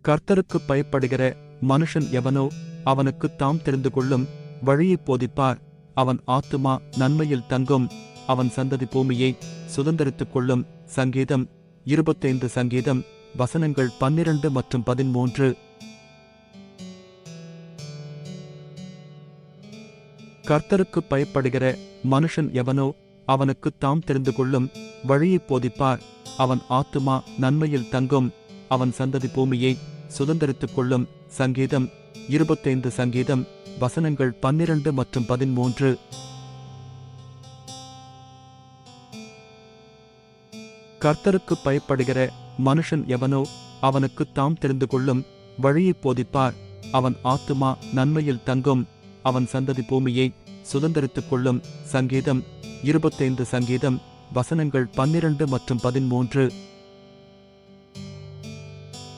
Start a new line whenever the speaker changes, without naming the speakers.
கர்த்தருக்குப் பயப்படுகிற மனுஷன் எவனோ அவனுக்குத் தாம் தெரிந்து கொள்ளும் வழியைப் போதிப்பார். அவன் ஆத்துமா நன்மையில் தங்கும், அவன் சந்ததி பூமியை சுதந்தரித்துக் கொள்ளும். சங்கீதம் 25 சங்கீதம் வசனங்கள் 12 மற்றும் 13. கர்த்தருக்குப் பயப்படுகிற மனுஷன் எவனோ அவனுக்குத் தாம் தெரிந்து கொள்ளும் வழியைப் போதிப்பார். அவன் ஆத்துமா நன்மையில் தங்கும், அவன் சந்ததி பூமியை சுதந்தரித்துக் கொள்ளும். சங்கீதம் 25 சங்கீதம் வசனங்கள் 12 மற்றும் 13. கர்த்தருக்குப் பயப்படுகிற மனுஷன் எவனோ அவனுக்குத் தாம் தெரிந்து கொள்ளும் வழியைப் போதிப்பார். அவன் ஆத்துமா நன்மையில் தங்கும், அவன் சந்ததி பூமியை சுதந்தரித்துக் கொள்ளும். சங்கீதம் 25 சங்கீதம் வசனங்கள் 12 மற்றும் 13.